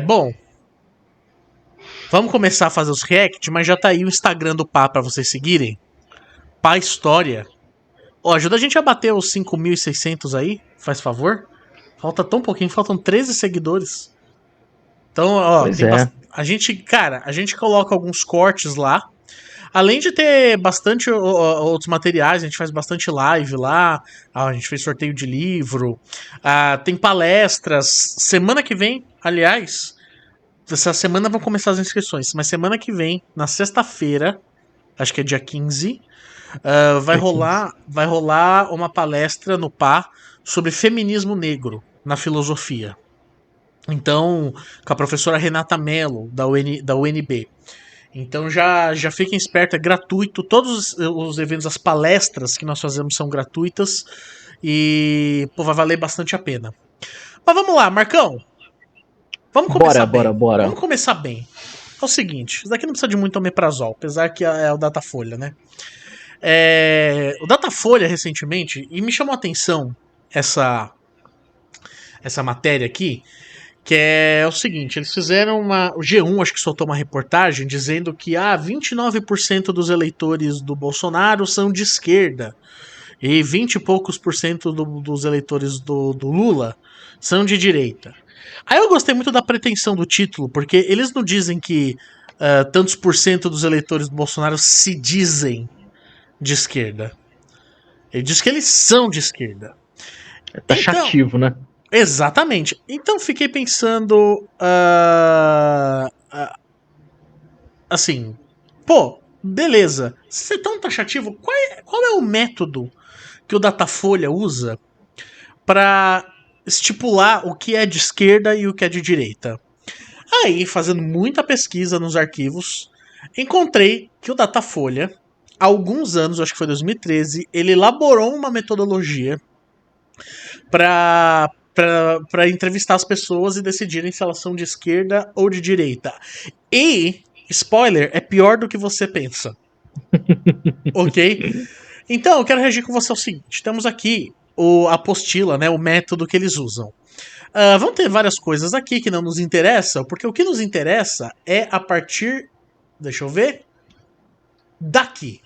Bom, vamos começar a fazer os react, mas já tá aí o Instagram do Pá pra vocês seguirem. Pá História. Ó, ajuda a gente a bater os 5.600 aí, faz favor. Falta tão pouquinho, faltam 13 seguidores. Então, ó, Pois é. a gente, cara, a gente coloca alguns cortes lá. Além de ter bastante outros materiais, a gente faz bastante live lá. A gente fez sorteio de livro. Tem palestras. Semana que vem, aliás, essa semana vão começar as inscrições, mas semana que vem, na sexta-feira, acho que é dia 15, Dia 15. vai rolar uma palestra no PA sobre feminismo negro na filosofia. Então, com a professora Renata Mello, da UNB. Então já fiquem espertos, é gratuito. Todos os eventos, as palestras que nós fazemos são gratuitas. E pô, vai valer bastante a pena. Mas vamos lá, Marcão. Vamos começar Bora, bem. bora, bora. Vamos começar bem. É o seguinte, isso daqui não precisa de muito omeprazol, apesar que é o Datafolha, né? O Datafolha, recentemente, e me chamou a atenção essa matéria aqui, que é o seguinte, eles fizeram o G1 acho que soltou uma reportagem dizendo que 29% dos eleitores do Bolsonaro são de esquerda e 20 e poucos por cento dos eleitores do Lula são de direita. Aí eu gostei muito da pretensão do título, porque eles não dizem que tantos por cento dos eleitores do Bolsonaro se dizem de esquerda. Ele diz que eles são de esquerda. É Então, taxativo, né? exatamente. Então fiquei pensando. Assim. Pô, beleza. Se é tão taxativo, qual é o método que o Datafolha usa para estipular o que é de esquerda e o que é de direita? Aí, fazendo muita pesquisa nos arquivos, encontrei que o Datafolha, há alguns anos, acho que foi 2013, ele elaborou uma metodologia para entrevistar as pessoas e decidirem se elas são de esquerda ou de direita. E, spoiler, é pior do que você pensa. Ok? Então, eu quero reagir com você ao seguinte: temos aqui a apostila, né, o método que eles usam. Vão ter várias coisas aqui que não nos interessam, porque o que nos interessa é a partir. Deixa eu ver. Daqui.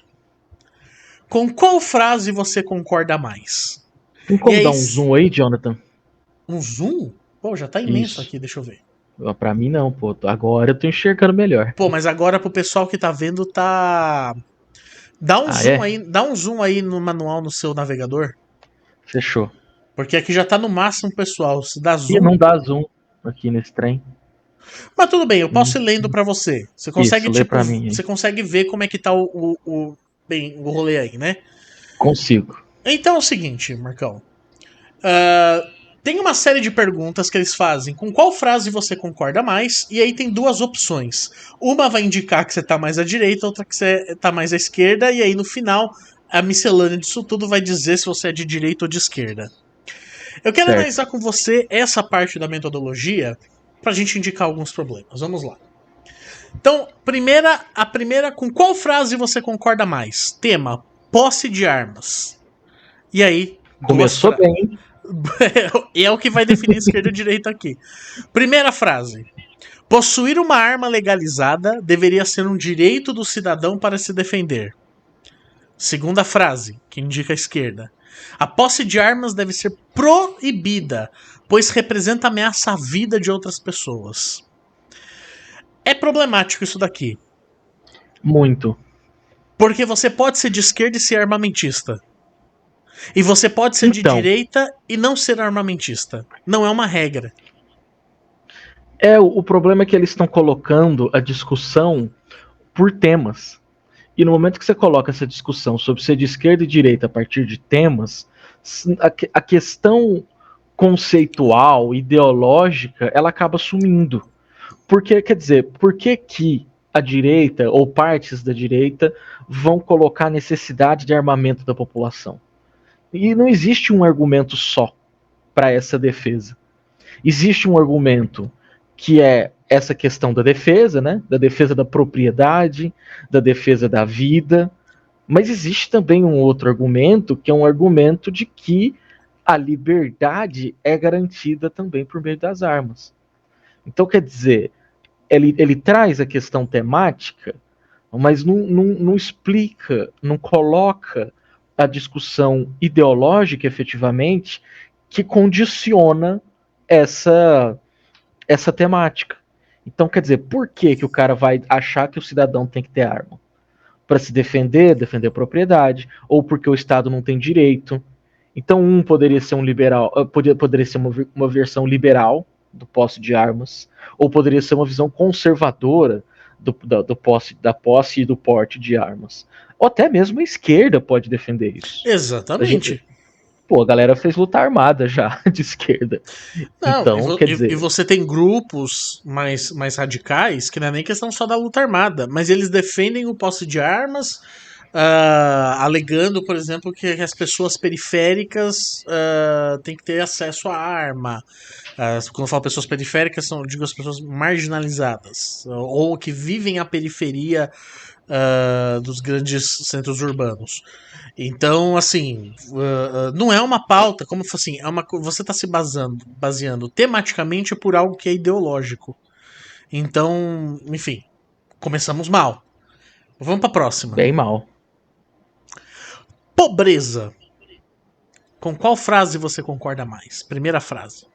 Com qual frase você concorda mais? Tem E como aí, dar um zoom aí, Jonathan? um zoom? Pô, já tá imenso Isso. aqui, deixa eu ver. Pra mim não, pô. Agora eu tô enxergando melhor. Pô, mas agora pro pessoal que tá vendo, tá. Dá um Ah, zoom é? aí, dá um zoom aí no manual no seu navegador. Fechou. Porque aqui já tá no máximo, pessoal. Se dá E zoom. não dá zoom aqui nesse trem. Mas tudo bem, eu posso ir lendo pra você. Você consegue, Isso, lê tipo, pra mim você aí. consegue ver como é que tá bem, o rolê aí, né? Consigo. Então é o seguinte, Marcão. Ah, tem uma série de perguntas que eles fazem. Com qual frase você concorda mais? E aí tem duas opções. Uma vai indicar que você tá mais à direita, outra que você tá mais à esquerda. E aí no final, a miscelânea disso tudo vai dizer se você é de direita ou de esquerda. Eu quero Certo. analisar com você essa parte da metodologia pra gente indicar alguns problemas. Vamos lá. Então, a primeira, com qual frase você concorda mais? Tema: posse de armas. E aí, duas Começou frases. bem. E é o que vai definir esquerda e direita aqui. Primeira frase: possuir uma arma legalizada deveria ser um direito do cidadão para se defender. Segunda frase, que indica a esquerda: a posse de armas deve ser proibida, pois representa ameaça à vida de outras pessoas. É problemático isso daqui, Muito. porque você pode ser de esquerda e ser armamentista. E você pode ser de Então, direita e não ser armamentista. Não é uma regra. o problema é que eles estão colocando a discussão por temas. E no momento que você coloca essa discussão sobre ser de esquerda e direita a partir de temas, a questão conceitual, ideológica, ela acaba sumindo. Porque, quer dizer, por que que a direita ou partes da direita vão colocar necessidade de armamento da população? E não existe um argumento só para essa defesa. Existe um argumento que é essa questão da defesa, né? Da defesa da propriedade, da defesa da vida, mas existe também um outro argumento, que é um argumento de que a liberdade é garantida também por meio das armas. Então, quer dizer, ele traz a questão temática, mas não explica, não coloca a discussão ideológica efetivamente que condiciona essa temática. Então, quer dizer, por que o cara vai achar que o cidadão tem que ter arma? Para se defender a propriedade, ou porque o Estado não tem direito. Então, poderia ser um liberal, poderia ser uma versão liberal do posse de armas, ou poderia ser uma visão conservadora da posse e do porte de armas. Ou até mesmo a esquerda pode defender isso. Exatamente. A galera fez luta armada já de esquerda. Não, Então, quer e dizer. você tem grupos mais radicais que não é nem questão só da luta armada, mas eles defendem o posse de armas, alegando, por exemplo, que as pessoas periféricas têm que ter acesso à arma. Quando eu falo pessoas periféricas, digo as pessoas marginalizadas, ou que vivem à periferia dos grandes centros urbanos. Então, assim, não é uma pauta, como assim, você está se baseando tematicamente por algo que é ideológico. Então, enfim, começamos mal. Vamos para a próxima. Bem mal. Pobreza. Com qual frase você concorda mais? Primeira frase.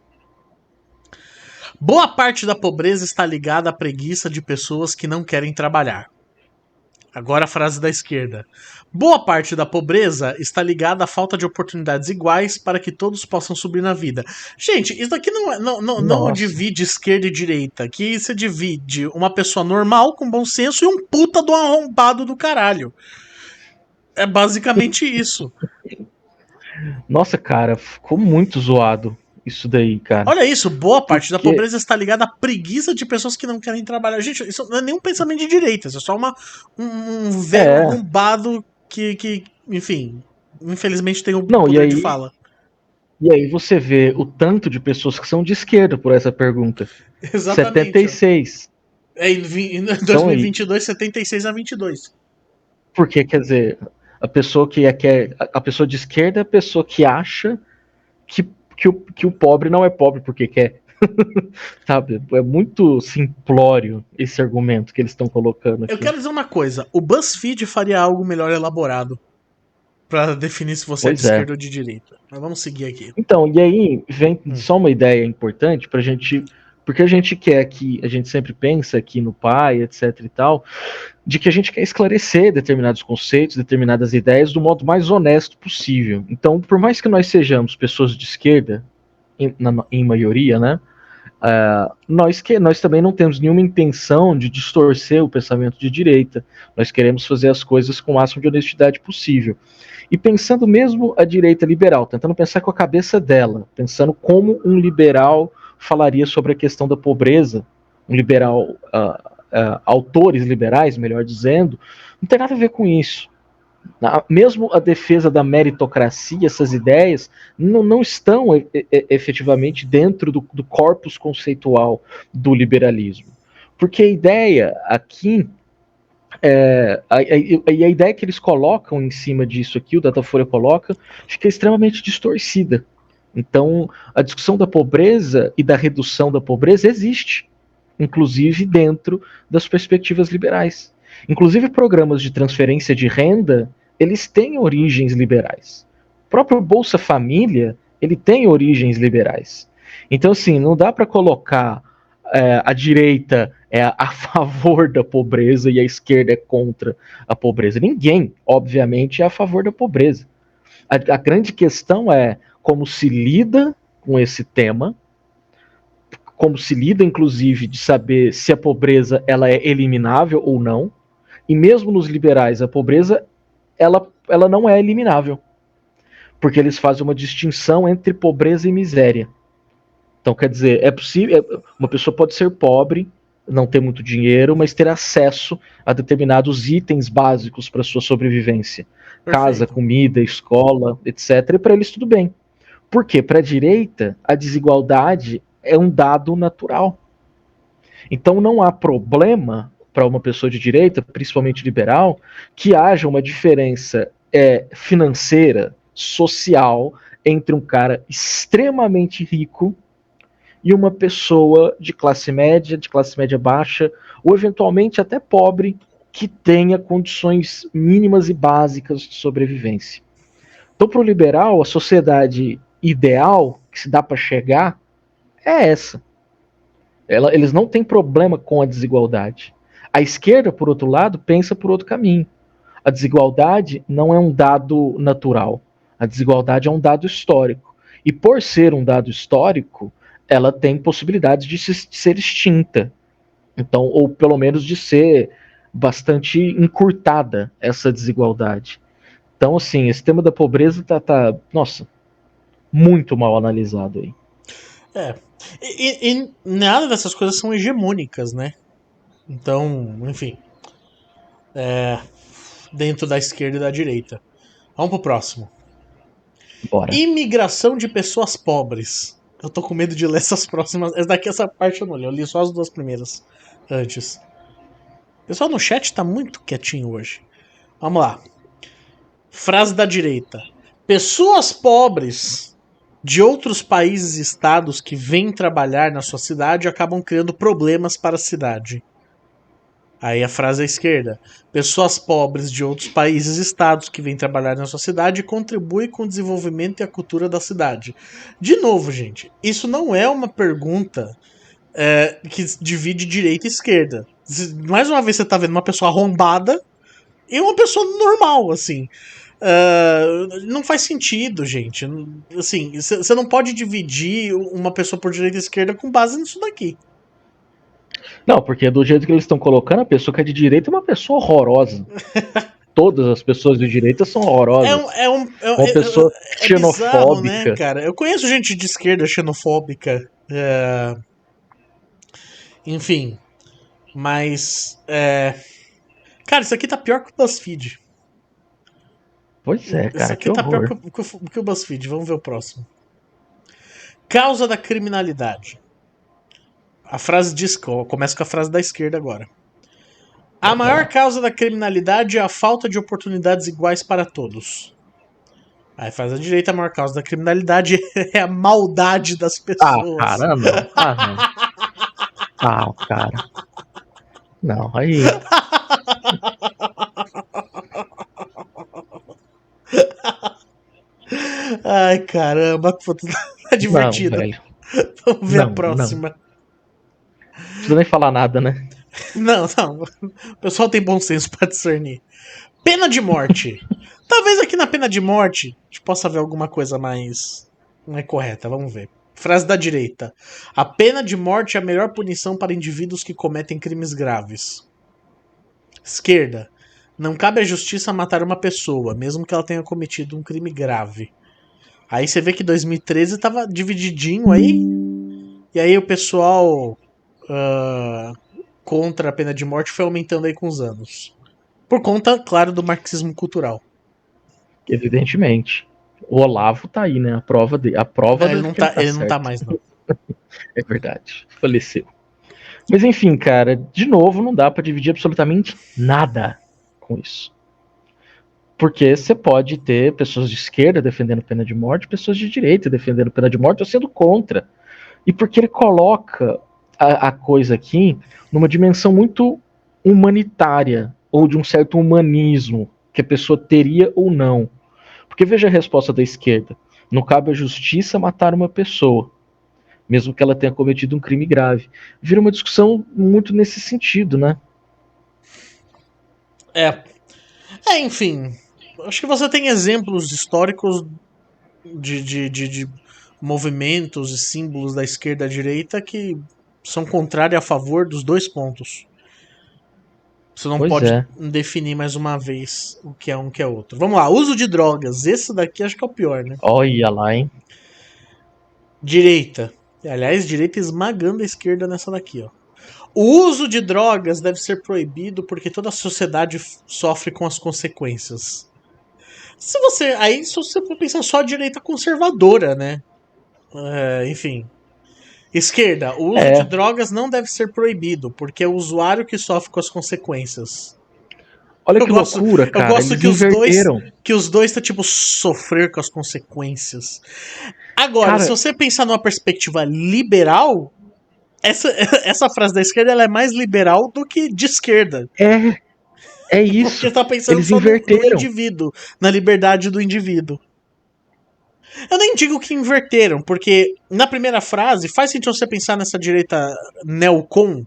Boa parte da pobreza está ligada à preguiça de pessoas que não querem trabalhar. Agora a frase da esquerda. Boa parte da pobreza está ligada à falta de oportunidades iguais para que todos possam subir na vida. Gente, isso daqui não divide esquerda e direita. Aqui você divide uma pessoa normal, com bom senso, e um puta do arrombado do caralho. É basicamente isso. Nossa, cara, ficou muito zoado isso daí, cara. Olha isso, boa parte da pobreza está ligada à preguiça de pessoas que não querem trabalhar. Gente, isso não é nenhum pensamento de direita, isso é só um velho arrombado que, enfim, infelizmente tem o poder de fala. E aí você vê o tanto de pessoas que são de esquerda por essa pergunta. Exatamente. 76. Em 2022, 76 a 22. Porque, quer dizer, a pessoa a pessoa de esquerda é a pessoa que acha que o pobre não é pobre porque quer. Sabe? É muito simplório esse argumento que eles estão colocando aqui. Eu quero dizer uma coisa: o BuzzFeed faria algo melhor elaborado para definir se você é de esquerda ou de direita. Mas vamos seguir aqui. Então, e aí vem só uma ideia importante pra gente. Porque a gente quer que, a gente sempre pensa aqui no pai, etc e tal, de que a gente quer esclarecer determinados conceitos, determinadas ideias do modo mais honesto possível. Então, por mais que nós sejamos pessoas de esquerda, em maioria, né? Nós também não temos nenhuma intenção de distorcer o pensamento de direita. Nós queremos fazer as coisas com o máximo de honestidade possível. E pensando mesmo a direita liberal, tentando pensar com a cabeça dela, pensando como um liberal falaria sobre a questão da pobreza, um liberal, autores liberais, melhor dizendo, não tem nada a ver com isso. Mesmo a defesa da meritocracia, essas ideias, não estão efetivamente dentro do corpus conceitual do liberalismo. Porque a ideia aqui, a ideia que eles colocam em cima disso aqui, o Datafolha coloca, fica extremamente distorcida. Então, a discussão da pobreza e da redução da pobreza existe, inclusive dentro das perspectivas liberais. Inclusive, programas de transferência de renda, eles têm origens liberais. O próprio Bolsa Família, ele tem origens liberais. Então, assim, não dá para colocar a direita é a favor da pobreza e a esquerda é contra a pobreza. Ninguém, obviamente, é a favor da pobreza. A grande questão é como se lida com esse tema, como se lida, inclusive, de saber se a pobreza ela é eliminável ou não. E mesmo nos liberais, a pobreza ela não é eliminável, porque eles fazem uma distinção entre pobreza e miséria. Então, quer dizer, é possível, uma pessoa pode ser pobre, não ter muito dinheiro, mas ter acesso a determinados itens básicos para sua sobrevivência. Perfeito. Casa, comida, escola, etc. E para eles tudo bem. Por quê? Para a direita, a desigualdade é um dado natural. Então não há problema para uma pessoa de direita, principalmente liberal, que haja uma diferença financeira, social, entre um cara extremamente rico e uma pessoa de classe média baixa, ou eventualmente até pobre, que tenha condições mínimas e básicas de sobrevivência. Então, para o liberal, a sociedade ideal que se dá para chegar é essa. Eles não têm problema com a desigualdade. A esquerda, por outro lado, pensa por outro caminho. A desigualdade não é um dado natural. A desigualdade é um dado histórico. E por ser um dado histórico, ela tem possibilidades de ser extinta. Então, ou pelo menos de ser bastante encurtada essa desigualdade. Então, assim, esse tema da pobreza tá nossa, muito mal analisado aí. É. E nada dessas coisas são hegemônicas, né? Então, enfim. Dentro da esquerda e da direita. Vamos pro próximo. Bora. Imigração de pessoas pobres. Eu tô com medo de ler essas próximas. Essa parte eu não li. Eu li só as duas primeiras antes. O pessoal no chat tá muito quietinho hoje. Vamos lá. Frase da direita. Pessoas pobres de outros países e estados que vêm trabalhar na sua cidade acabam criando problemas para a cidade. Aí a frase à esquerda. Pessoas pobres de outros países e estados que vêm trabalhar na sua cidade contribuem com o desenvolvimento e a cultura da cidade. De novo, gente, isso não é uma pergunta que divide direita e esquerda. Mais uma vez você tá vendo uma pessoa arrombada e uma pessoa normal, assim. Não faz sentido, gente. Assim, você não pode dividir uma pessoa por direita e esquerda com base nisso daqui. Não, porque do jeito que eles estão colocando, a pessoa que é de direita é uma pessoa horrorosa. Todas as pessoas de direita são horrorosas. Uma pessoa É bizarro, né, xenofóbica. cara? Eu conheço gente de esquerda xenofóbica. Enfim. Mas. Cara, isso aqui tá pior que o BuzzFeed. Pois é, Isso cara, aqui que tá pior horror. que o BuzzFeed. Vamos ver o próximo. Causa da criminalidade. A frase diz. Começa com a frase da esquerda agora. A Bora maior lá. causa da criminalidade é a falta de oportunidades iguais para todos. Aí faz a direita, a maior causa da criminalidade é a maldade das Ah, pessoas. cara, não. Ah, não. Ah, cara. Não, aí. Ai, caramba, tá Não, divertido. velho. Vamos ver a Não, não. próxima. Não precisa nem falar nada, né? Não, não. O pessoal tem bom senso pra discernir. Pena de morte. Talvez aqui na pena de morte a gente possa ver alguma coisa mais. Não é correta, vamos ver. Frase da direita. A pena de morte é a melhor punição para indivíduos que cometem crimes graves. Esquerda. Não cabe à justiça matar uma pessoa, mesmo que ela tenha cometido um crime grave. Aí você vê que 2013 tava divididinho aí. E aí o pessoal contra a pena de morte foi aumentando aí com os anos. Por conta, claro, do marxismo cultural. Evidentemente. O Olavo tá aí, né? A prova Ele de que ele tá ele não tá certo. mais, não. É verdade. Faleceu. Mas enfim, cara, de novo, não dá pra dividir absolutamente nada com isso. Porque você pode ter pessoas de esquerda defendendo pena de morte, pessoas de direita defendendo pena de morte ou sendo contra. E porque ele coloca a coisa aqui numa dimensão muito humanitária, ou de um certo humanismo que a pessoa teria ou não. Porque veja a resposta da esquerda: não cabe à justiça matar uma pessoa, mesmo que ela tenha cometido um crime grave. Vira uma discussão muito nesse sentido, né? É. Enfim. Acho que você tem exemplos históricos de movimentos e símbolos da esquerda e da direita que são contrários a favor dos dois pontos. Você não Pois pode é. definir mais uma vez o que é um que é outro. Vamos lá, uso de drogas. Esse daqui acho que é o pior, né? Olha lá, hein? Direita. Aliás, direita esmagando a esquerda nessa daqui, ó. O uso de drogas deve ser proibido porque toda a sociedade sofre com as consequências. Se você for pensar só a direita conservadora, né? Enfim. Esquerda, o uso de É, drogas não deve ser proibido, porque é o usuário que sofre com as consequências. Olha Eu que gosto, loucura, eu cara. gosto Eles inverteram. que os dois tá tipo sofrer com as consequências. Agora, se Cara, você pensar numa perspectiva liberal, essa, essa frase da esquerda ela é mais liberal do que de esquerda. é, é Porque isso. tá pensando Eles só no inverteram. indivíduo, na liberdade do indivíduo. Eu nem digo que inverteram, porque na primeira frase faz sentido você pensar nessa direita neocon.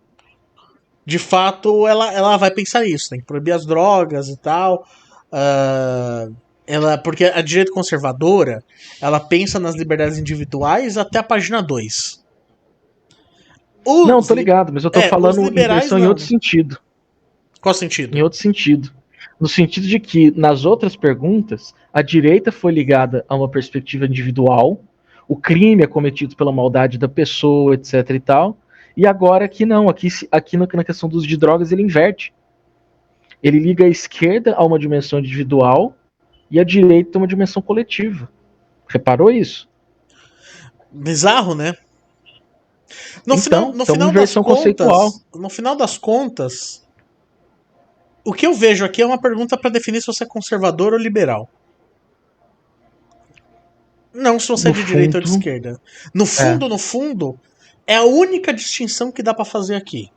De fato, ela vai pensar isso, tem que proibir as drogas e tal. Ah, porque a direita conservadora ela pensa nas liberdades individuais até a página 2. Não, Os, tô ligado, mas eu tô os falando liberais inversão em não, outro né? sentido. Qual Em sentido? outro sentido. No sentido de que, nas outras perguntas, a direita foi ligada a uma perspectiva individual, o crime é cometido pela maldade da pessoa, etc e tal, e agora aqui não, aqui na questão do uso de drogas ele inverte. Ele liga a esquerda a uma dimensão individual e a direita a uma dimensão coletiva. Reparou isso? Bizarro, né? Então, No é uma final das inversão conceitual. contas, o que eu vejo aqui é uma pergunta para definir se você é conservador ou liberal. Não se você é No de direita ou de fundo, esquerda. é. No fundo, é a única distinção que dá para fazer aqui.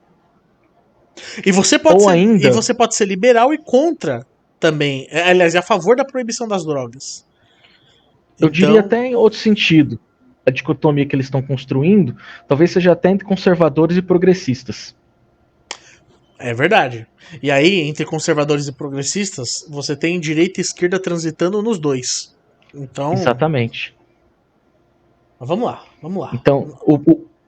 Ou ainda, Você pode ser liberal e contra também. Aliás, é a favor da proibição das drogas. eu diria Então, até em outro sentido, a dicotomia que eles estão construindo, talvez seja até entre conservadores e progressistas. é verdade. E aí, entre conservadores e progressistas, você tem direita e esquerda transitando nos dois. Então, Exatamente. vamos lá, vamos lá. Então,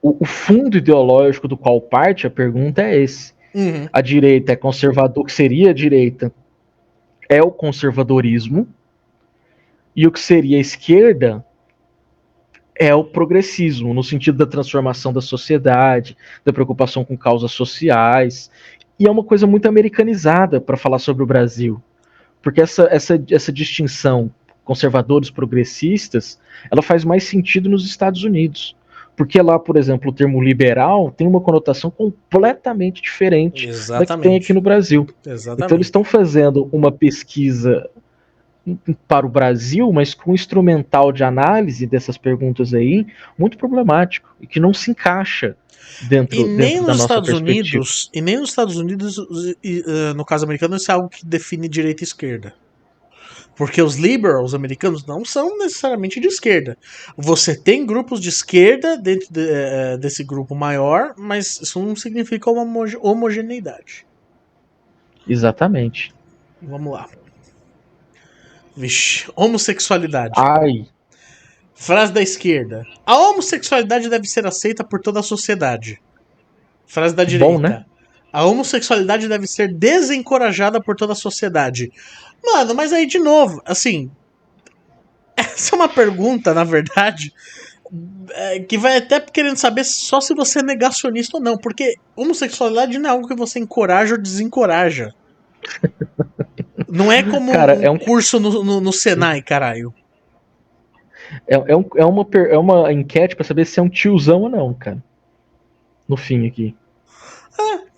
o fundo ideológico do qual parte a pergunta é esse. Uhum. A direita é conservador, o que seria a direita é o conservadorismo, e o que seria a esquerda é o progressismo, no sentido da transformação da sociedade, da preocupação com causas sociais. E é uma coisa muito americanizada para falar sobre o Brasil. Porque essa distinção conservadores progressistas, ela faz mais sentido nos Estados Unidos. Porque lá, por exemplo, o termo liberal tem uma conotação completamente diferente da que tem aqui Exatamente. no Brasil. Então eles Exatamente. estão fazendo uma pesquisa para o Brasil, mas com um instrumental de análise dessas perguntas aí muito problemático e que não se encaixa dentro da nossa perspectiva. E nem nos Estados Unidos, no caso americano, isso é algo que define direita e esquerda. Porque os liberals americanos não são necessariamente de esquerda. Você tem grupos de esquerda dentro desse grupo maior, mas isso não significa uma homogeneidade. Exatamente. Vamos lá. Vixe, homossexualidade. Ai, Frase da esquerda. A homossexualidade deve ser aceita por toda a sociedade. Frase da que bom, né? direita. A homossexualidade deve ser desencorajada por toda a sociedade. Mano, mas aí de novo, assim, essa é uma pergunta, na verdade, que vai até querendo saber só se você é negacionista ou não, porque homossexualidade não é algo que você encoraja ou desencoraja. Não é como Cara, um curso no Senai, caralho. é uma enquete pra saber se é um tiozão ou não, cara. No fim aqui.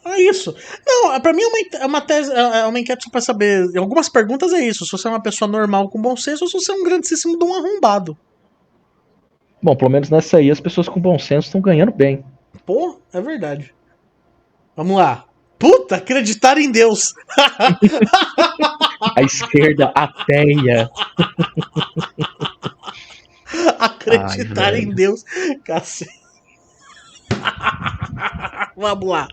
É isso. Não, pra mim é uma tese, é uma enquete só pra saber. Em algumas perguntas é isso. Se você é uma pessoa normal com bom senso ou se você é um grandíssimo de um arrombado. Bom, pelo menos nessa aí as pessoas com bom senso estão ganhando bem. Pô, é verdade. Vamos lá. Puta, acreditar em Deus. A esquerda ateia. Ai, Acreditar em velho. Deus. Cacete. Vamos lá.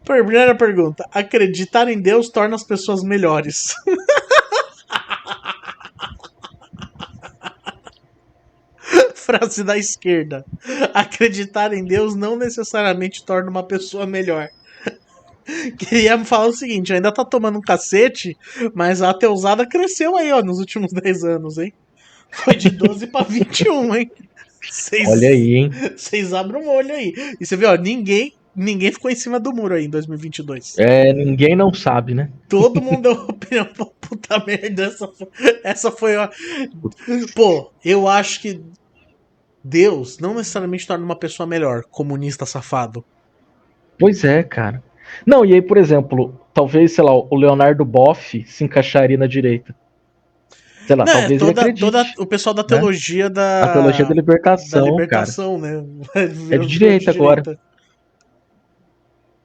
Primeira pergunta. Acreditar em Deus torna as pessoas melhores. Frase da esquerda. Acreditar em Deus não necessariamente torna uma pessoa melhor. Queria me falar o seguinte, ainda tá tomando um cacete, mas a ateusada cresceu aí, ó, nos últimos 10 anos, hein? Foi de 12 pra 21, hein? Olha Vocês aí, hein? abram o olho aí. E você vê, ó, ninguém ficou em cima do muro aí em 2022. É, ninguém não sabe, né? Todo mundo deu opinião, puta merda, essa foi a... Pô, eu acho que Deus não necessariamente torna uma pessoa melhor, comunista safado. Pois é, cara. Não, e aí, por exemplo, talvez, sei lá, o Leonardo Boff se encaixaria na direita. Sei lá, Não, é talvez ele toda acredite, o pessoal da né? teologia A teologia da da libertação, cara, libertação, né? é de Virou de direita agora. direita.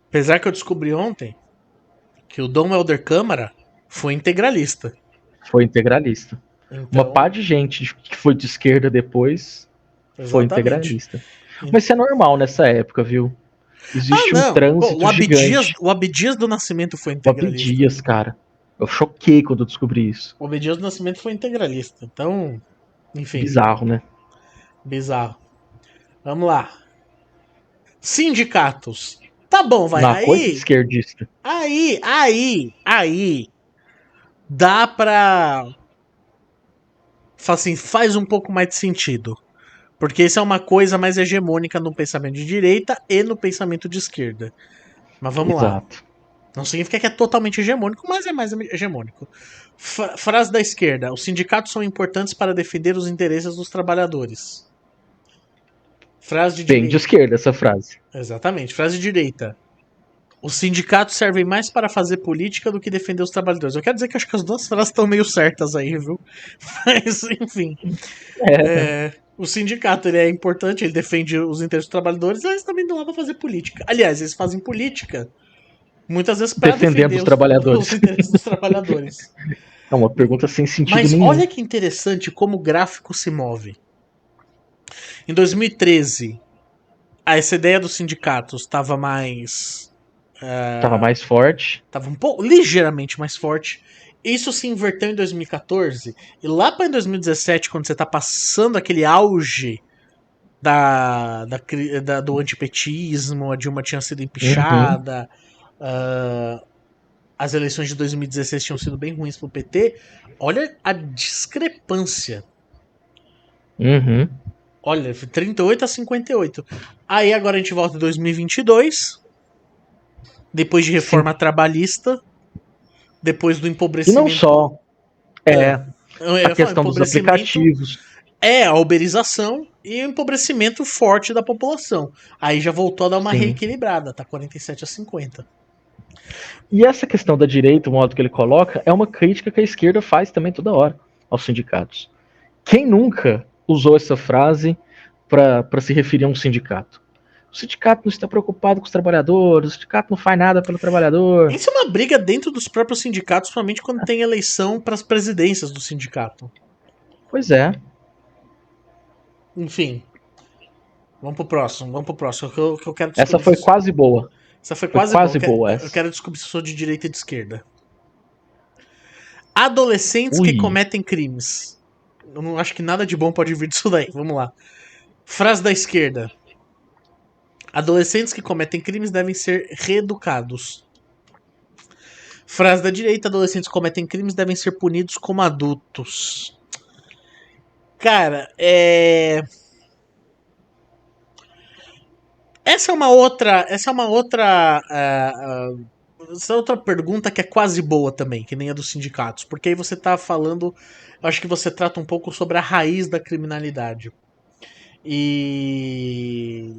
Apesar que eu descobri ontem que o Dom Helder Câmara foi integralista. Foi integralista. Uma pá Então, de gente que foi de esquerda depois foi exatamente. integralista. Mas isso é normal nessa época, viu? Ah, Existe um não. Pô, trânsito gigante. O Abdias do Nascimento foi O integralista. Abdias, cara. Eu choquei quando eu descobri isso. O Abdias do Nascimento foi integralista. Então, enfim, Bizarro, né? bizarro. Vamos lá. Sindicatos. Tá bom, vai. Uma coisa de esquerdista. Aí. Dá pra. Assim, faz um pouco mais de sentido. Porque isso é uma coisa mais hegemônica no pensamento de direita e no pensamento de esquerda. Mas vamos lá. Exato. Não significa que é totalmente hegemônico, mas é mais hegemônico. Frase da esquerda: os sindicatos são importantes para defender os interesses dos trabalhadores. Frase de Bem de direita. esquerda essa frase. Exatamente. Frase de direita: os sindicatos servem mais para fazer política do que defender os trabalhadores. Eu quero dizer que acho que as duas frases estão meio certas aí, viu? Mas, enfim. É, O sindicato ele é importante, ele defende os interesses dos trabalhadores, mas eles também não lá para fazer política. Aliás, eles fazem política muitas vezes para defendendo defender os os trabalhadores. interesses dos trabalhadores. É uma pergunta sem sentido Mas nenhum. olha que interessante como o gráfico se move. Em 2013, essa ideia dos sindicatos estava mais. Tava mais forte. Estava um pouco ligeiramente mais forte. Isso se inverteu em 2014. E lá para 2017, quando você está passando aquele auge do antipetismo, a Dilma tinha sido Uhum, empichada, as eleições de 2016 tinham sido bem ruins pro PT. Olha a discrepância. uhum. Olha, 38 a 58. Aí agora a gente volta em 2022, depois de Sim. reforma trabalhista, depois do E não empobrecimento. só. É, Eu a ia falar, questão dos empobrecimento aplicativos. é a uberização e o empobrecimento forte da população. Aí já voltou a dar uma Sim. reequilibrada, tá 47 a 50. E essa questão da direita, o modo que ele coloca, é uma crítica que a esquerda faz também toda hora aos sindicatos. Quem nunca usou essa frase para se referir a um sindicato? O sindicato não está preocupado com os trabalhadores, o sindicato não faz nada pelo trabalhador. Isso é uma briga dentro dos próprios sindicatos, principalmente quando tem eleição para as presidências do sindicato. Pois é. Enfim, vamos pro próximo, que eu quero Essa descobrir foi se. quase boa. Essa foi Foi quase boa. quase boa Eu essa. quero descobrir se eu sou de direita e de esquerda. Adolescentes que Ui. cometem crimes. Eu não acho que nada de bom pode vir disso daí. Vamos lá. Frase da esquerda: adolescentes que cometem crimes devem ser reeducados. Frase da direita: adolescentes que cometem crimes devem ser punidos como adultos. Cara, essa é uma outra. Essa é uma outra. Essa é outra pergunta que é quase boa também, que nem a dos sindicatos. Porque aí você tá falando. Eu acho que você trata um pouco sobre a raiz da criminalidade. E.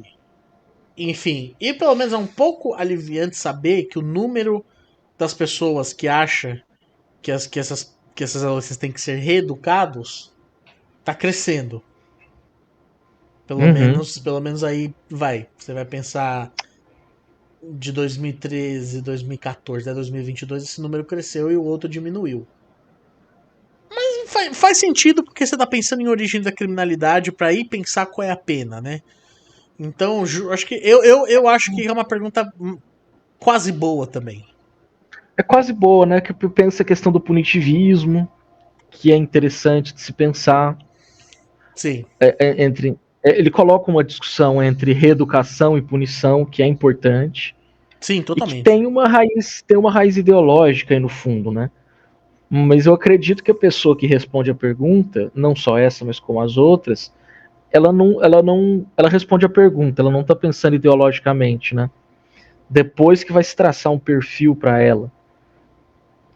Enfim. E pelo menos é um pouco aliviante saber que o número das pessoas que acha que essas adolescentes têm que ser reeducados tá crescendo. Uhum. Pelo menos aí vai. Você vai pensar de 2013, 2014 a 2022, esse número cresceu e o outro diminuiu. Faz sentido porque você tá pensando em origem da criminalidade para ir pensar qual é a pena, né? Então, acho que eu acho que é uma pergunta quase boa também. É quase boa, né? Que eu penso a questão do punitivismo, que é interessante de se pensar Sim, entre. Ele coloca uma discussão entre reeducação e punição, que é importante, sim, e que totalmente. tem uma raiz ideológica aí no fundo, né? Mas eu acredito que a pessoa que responde a pergunta, não só essa, mas como as outras, ela responde a pergunta, ela não está pensando ideologicamente, né? Depois que vai se traçar um perfil para ela,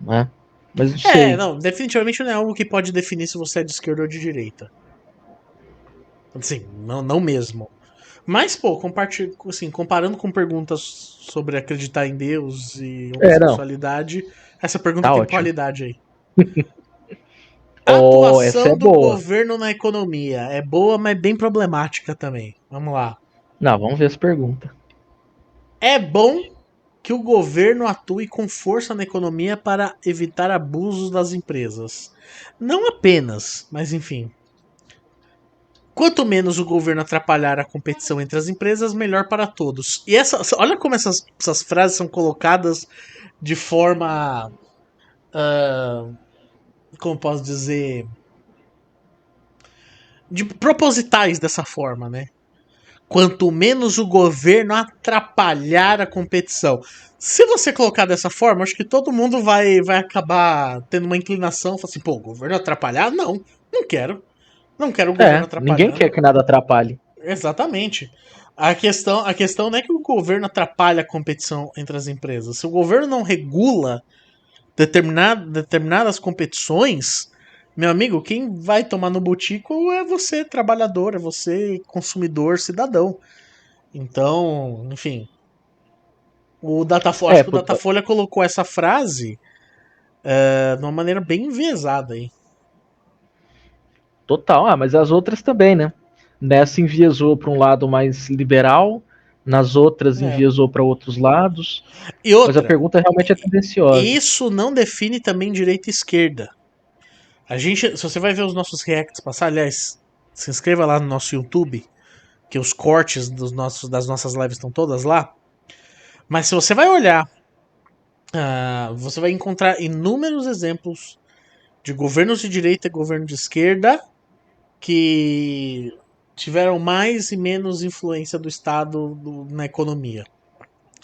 né? Mas não sei. Não, definitivamente não é algo que pode definir se você é de esquerda ou de direita. Assim, não mesmo. Mas, pô, assim, comparando com perguntas sobre acreditar em Deus e Não, homossexualidade, essa pergunta tá tem ótimo. qualidade aí. Oh, essa Atuação é do boa. governo na economia é boa, mas bem problemática também. Vamos lá. Não, vamos ver essa pergunta. É bom que o governo atue com força na economia para evitar abusos das empresas. Não apenas, mas enfim. Quanto menos o governo atrapalhar a competição entre as empresas, melhor para todos. E olha como essas frases são colocadas de forma, como posso dizer, de propositais dessa forma, né? Quanto menos o governo atrapalhar a competição. Se você colocar dessa forma, acho que todo mundo vai acabar tendo uma inclinação, falar assim, pô, o governo atrapalhar? Não, não quero. Não quero o governo Ninguém quer atrapalhando. que nada atrapalhe. Exatamente. A questão não é que o governo atrapalha a competição entre as empresas. Se o governo não regula determinadas competições, meu amigo, quem vai tomar no botico é você, trabalhador, é você, consumidor, cidadão. Então, enfim. Acho É, que o por- Datafolha colocou essa frase de uma maneira bem enviesada aí. Total. Mas as outras também, né? Nessa enviesou para um lado mais liberal, nas outras É. enviesou para outros lados. E Mas a outra, pergunta realmente é tendenciosa. isso não define também direita e esquerda. A gente, se você vai ver os nossos reacts passar, aliás, se inscreva lá no nosso YouTube, que os cortes das nossas lives estão todas lá. Mas se você vai olhar, você vai encontrar inúmeros exemplos de governos de direita e governo de esquerda que tiveram mais e menos influência do Estado na economia.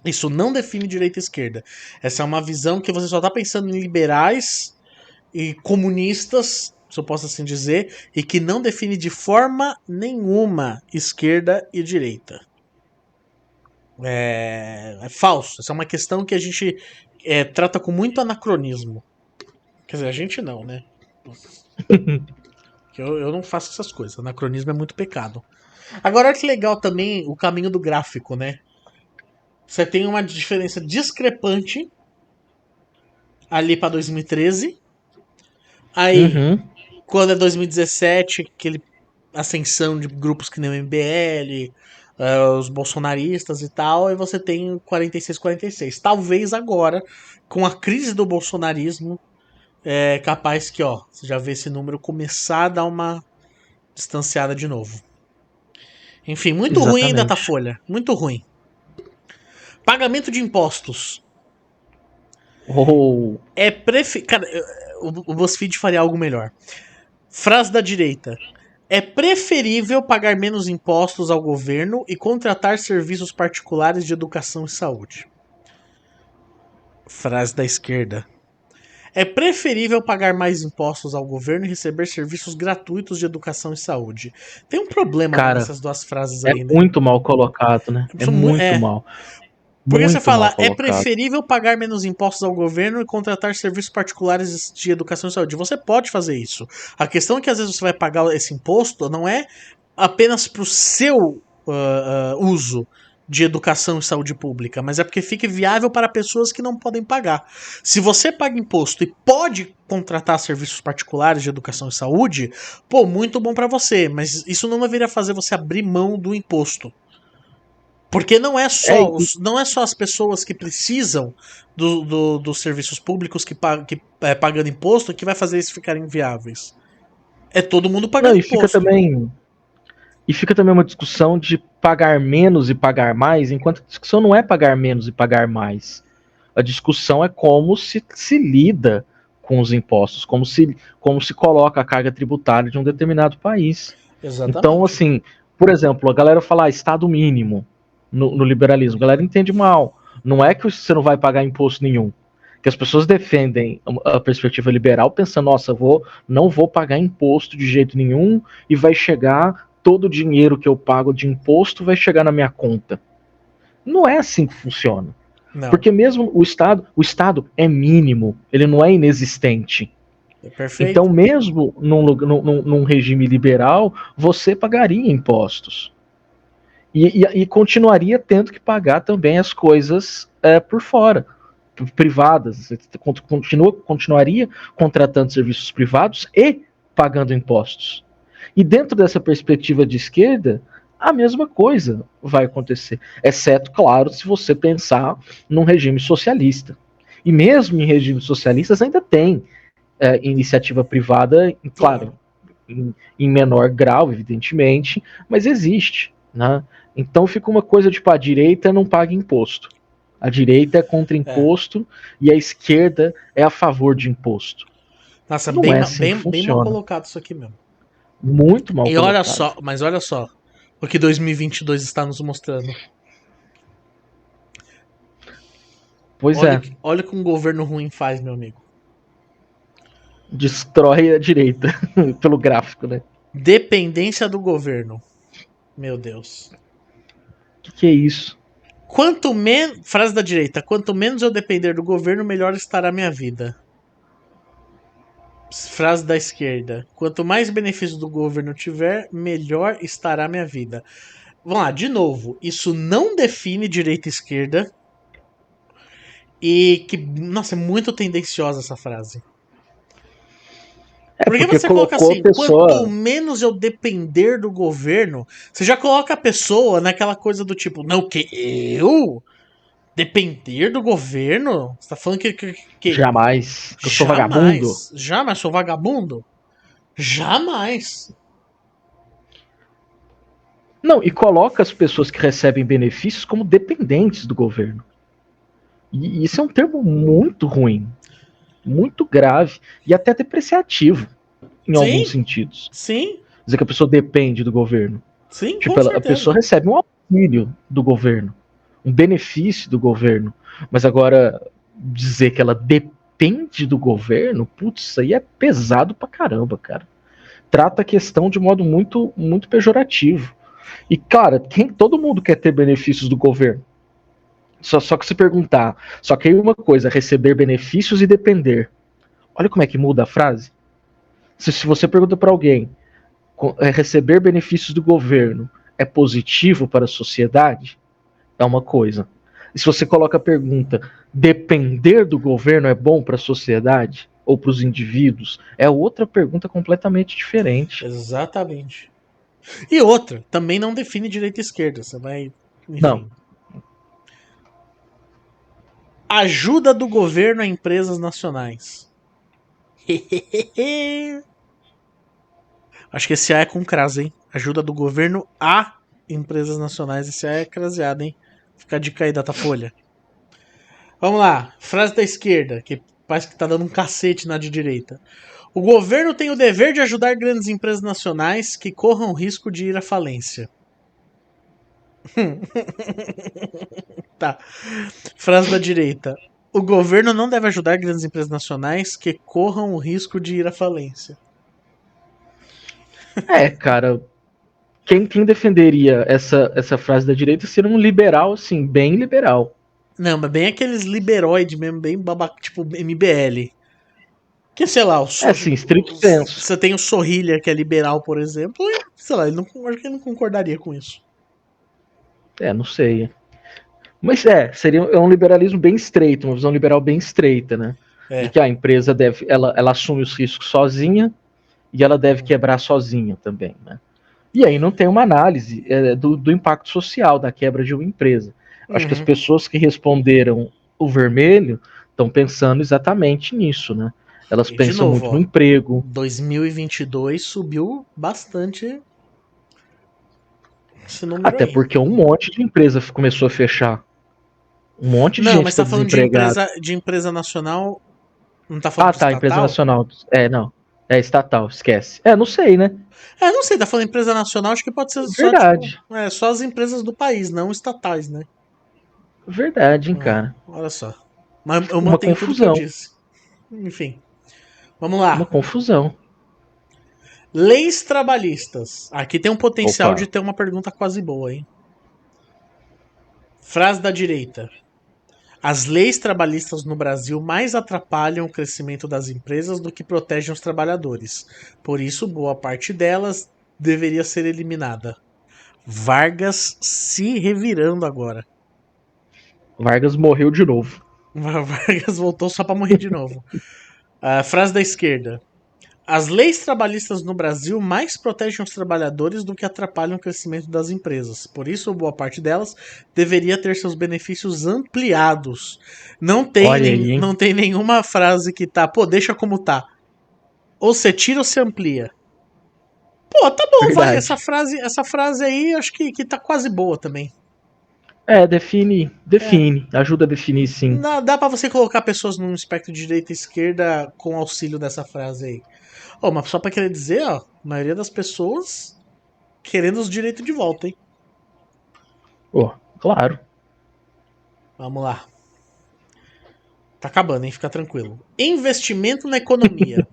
Isso não define direita e esquerda. Essa é uma visão que você só está pensando em liberais e comunistas, se eu posso assim dizer, e que não define de forma nenhuma esquerda e direita. É falso. Essa é uma questão que a gente trata com muito anacronismo. Quer dizer, a gente não, né? Eu não faço essas coisas. Anacronismo é muito pecado. Agora, olha que legal também o caminho do gráfico, né? Você tem uma diferença discrepante ali para 2013. Aí, Uhum. quando é 2017, aquele ascensão de grupos que nem o MBL, os bolsonaristas e tal, e você tem 46-46. Talvez agora, com a crise do bolsonarismo, é capaz que, ó, você já vê esse número começar a dar uma distanciada de novo. Enfim, muito ruim, hein, Exatamente. Datafolha? Muito ruim. Pagamento de impostos. Oh, Cara, o BuzzFeed faria algo melhor. Frase da direita. É preferível pagar menos impostos ao governo e contratar serviços particulares de educação e saúde. Frase da esquerda. É preferível pagar mais impostos ao governo e receber serviços gratuitos de educação e saúde. Tem um problema cara, nessas duas frases é aí, né? muito mal colocado, né? É muito É. mal. Porque você Muito mal fala, é colocado. preferível pagar menos impostos ao governo e contratar serviços particulares de educação e saúde. Você pode fazer isso. A questão é que às vezes você vai pagar esse imposto não é apenas para o seu uso de educação e saúde pública, mas é porque fique viável para pessoas que não podem pagar. Se você paga imposto e pode contratar serviços particulares de educação e saúde, pô, muito bom para você, mas isso não deveria fazer você abrir mão do imposto. Porque É, e, não é só as pessoas que precisam dos serviços públicos pagando imposto que vai fazer isso ficarem viáveis. É todo mundo não, pagando imposto. e fica também uma discussão de pagar menos e pagar mais, enquanto a discussão não é pagar menos e pagar mais. A discussão é como se lida com os impostos, como se coloca a carga tributária de um determinado país. Então, Exatamente. assim, por exemplo, a galera fala Estado mínimo no liberalismo, a galera entende mal. Não é que você não vai pagar imposto nenhum. Que as pessoas defendem a perspectiva liberal pensando, nossa, não vou pagar imposto de jeito nenhum e vai chegar, todo o dinheiro que eu pago de imposto vai chegar na minha conta. Não é assim que funciona. Não. Porque mesmo o Estado é mínimo, ele não é inexistente. É Então, perfeito. mesmo num regime liberal, você pagaria impostos. E continuaria tendo que pagar também as coisas por fora, privadas. Você continuaria contratando serviços privados e pagando impostos. E dentro dessa perspectiva de esquerda, a mesma coisa vai acontecer. Exceto, claro, se você pensar num regime socialista. E mesmo em regimes socialistas ainda tem iniciativa privada, claro, em menor grau, evidentemente, mas existe. Né? Então fica uma coisa tipo, a direita não paga imposto. A direita é contra É. imposto e a esquerda é a favor de imposto. Nossa, Não é assim que bem mal funciona. colocado isso aqui mesmo. Muito mal E olha colocado. só, mas olha só o que 2022 está nos mostrando. Pois é, Olha o que um governo ruim faz, meu amigo. destrói a direita pelo gráfico, né? Dependência do governo. Meu Deus. Que é isso? Quanto menos. Frase da direita: quanto menos eu depender do governo, melhor estará minha vida. Frase da esquerda: quanto mais benefícios do governo tiver, melhor estará minha vida. Vamos lá, de novo. Isso não define direita e esquerda. E que. Nossa, é muito tendenciosa essa frase. É Porque porque você coloca colocou a assim, quanto pessoa. menos eu depender do governo, você já coloca a pessoa naquela coisa do tipo, não, que eu depender do governo? Você tá falando que Jamais. Que eu sou vagabundo. jamais, jamais sou vagabundo? Jamais. Não, e coloca as pessoas que recebem benefícios como dependentes do governo. E isso é um termo muito ruim, muito grave e até depreciativo em alguns Sim, sentidos. sim, Dizer que a pessoa depende do governo. sim, com Tipo, a certeza. pessoa recebe um auxílio do governo, um benefício do governo. Mas agora, dizer que ela depende do governo, putz, isso aí é pesado pra caramba, cara. Trata a questão de modo muito, muito pejorativo. E, cara, todo mundo quer ter benefícios do governo. Só que se perguntar, só que aí uma coisa, receber benefícios e depender. Olha como é que muda a frase. Se você pergunta para alguém, receber benefícios do governo é positivo para a sociedade? É uma coisa. E se você coloca a pergunta, depender do governo é bom para a sociedade ou para os indivíduos? É outra pergunta completamente diferente. Exatamente. E outra, também não define direita e esquerda. Você vai. Não. Enfim. Ajuda do governo a empresas nacionais. Acho que esse A é com crase, hein? Ajuda do governo a empresas nacionais. Esse A é craseado, hein? Fica a dica aí, Datafolha. Vamos lá. Frase da esquerda, que parece que tá dando um cacete na de direita. O governo tem o dever de ajudar grandes empresas nacionais que corram risco de ir à falência. Tá. Frase da direita. O governo não deve ajudar grandes empresas nacionais que corram o risco de ir à falência. É, cara, quem defenderia essa frase da direita seria um liberal, assim, bem liberal. Não, mas bem aqueles liberoide mesmo, bem babaca, tipo MBL. Que, sei lá, É, assim, estrito senso. você tem o Sorrilha, que é liberal, por exemplo, e, sei lá, ele não, acho que ele não concordaria com isso. É, não sei. Mas seria um liberalismo bem estreito, uma visão liberal bem estreita, né? De É. que a empresa ela assume os riscos sozinha e ela deve quebrar sozinha também, né? E aí não tem uma análise do impacto social da quebra de uma empresa. Acho que as Uhum. pessoas que responderam o vermelho estão pensando exatamente nisso, né? Elas E de pensam novo, muito no ó, emprego. 2022 subiu bastante esse número Até aí. porque um monte de empresa começou a fechar. Um monte de Não, gente mas está tá falando desempregada. de empresa nacional, não tá falando Ah, de tá, empresa estatal? nacional. Não. É estatal, esquece. Não sei, né? É, não sei, tá falando empresa nacional, acho que pode ser só, tipo, Verdade. só as empresas do país, não estatais, né? Verdade, hein, cara. Olha só. Mas eu Uma mantenho tudo que eu confusão. disse. Enfim, vamos Uma lá. confusão. Leis trabalhistas. Aqui tem um potencial de Opa. ter uma pergunta quase boa, hein? Frase da direita. As leis trabalhistas no Brasil mais atrapalham o crescimento das empresas do que protegem os trabalhadores. Por isso, boa parte delas deveria ser eliminada. Vargas se revirando agora. Vargas morreu de novo. Vargas voltou só pra morrer de novo. Frase da esquerda. As leis trabalhistas no Brasil mais protegem os trabalhadores do que atrapalham o crescimento das empresas. Por isso, boa parte delas deveria ter seus benefícios ampliados. Não tem nenhuma frase que tá, pô, deixa como tá. Ou você tira ou você amplia. Pô, tá bom, vai. Essa frase aí acho que tá quase boa também. Define. Ajuda a definir, sim. Dá pra você colocar pessoas num espectro de direita e esquerda com auxílio dessa frase aí. Mas só pra querer dizer, ó, a maioria das pessoas querendo os direitos de volta, hein? Claro. Vamos lá. Tá acabando, hein? Fica tranquilo. Investimento na economia.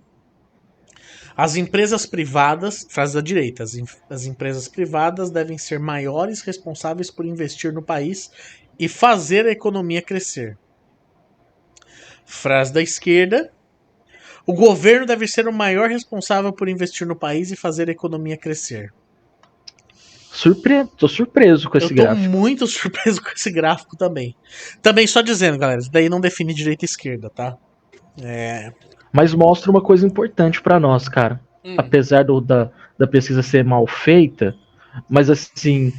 As empresas privadas, frase da direita, as empresas privadas devem ser maiores responsáveis por investir no país e fazer a economia crescer. Frase da esquerda, o governo deve ser o maior responsável por investir no país e fazer a economia crescer. Tô surpreso com esse gráfico. Eu tô muito surpreso com esse gráfico também. Também só dizendo, galera, isso daí não define direita e esquerda, tá? Mas mostra uma coisa importante pra nós, cara. Apesar da pesquisa ser mal feita, mas assim,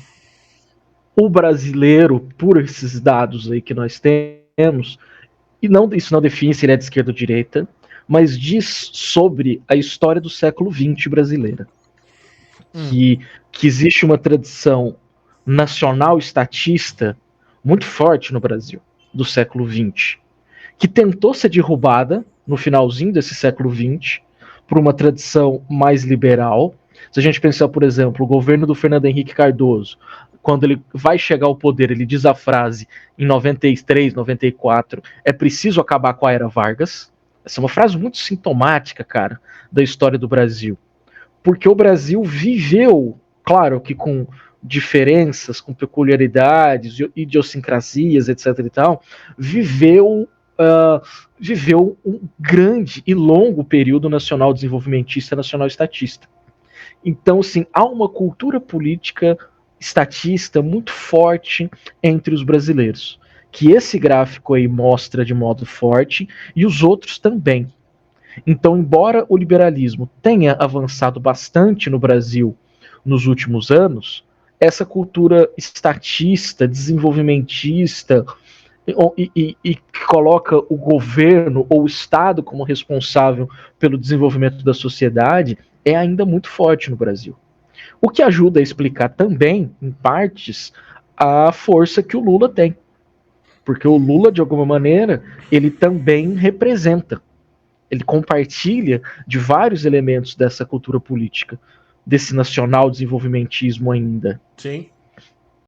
o brasileiro, por esses dados aí que nós temos, e isso não define se ele é de esquerda ou direita, mas diz sobre a história do século XX brasileira. Que existe uma tradição nacional estatista muito forte no Brasil, do século XX, que tentou ser derrubada no finalzinho desse século XX por uma tradição mais liberal. Se a gente pensar, por exemplo, o governo do Fernando Henrique Cardoso, quando ele vai chegar ao poder, ele diz a frase em 93, 94, é preciso acabar com a era Vargas. Essa é uma frase muito sintomática, cara, da história do Brasil. Porque o Brasil viveu, claro que com diferenças, com peculiaridades, idiosincrasias, etc e tal, viveu um grande e longo período nacional desenvolvimentista, nacional estatista. Então, assim, há uma cultura política estatista muito forte entre os brasileiros, que esse gráfico aí mostra de modo forte, e os outros também. Então, embora o liberalismo tenha avançado bastante no Brasil nos últimos anos, essa cultura estatista, desenvolvimentista, e coloca o governo ou o Estado como responsável pelo desenvolvimento da sociedade é ainda muito forte no Brasil. O que ajuda a explicar também, em partes, a força que o Lula tem. Porque o Lula, de alguma maneira, ele também representa, ele compartilha de vários elementos dessa cultura política, desse nacional desenvolvimentismo ainda. Sim.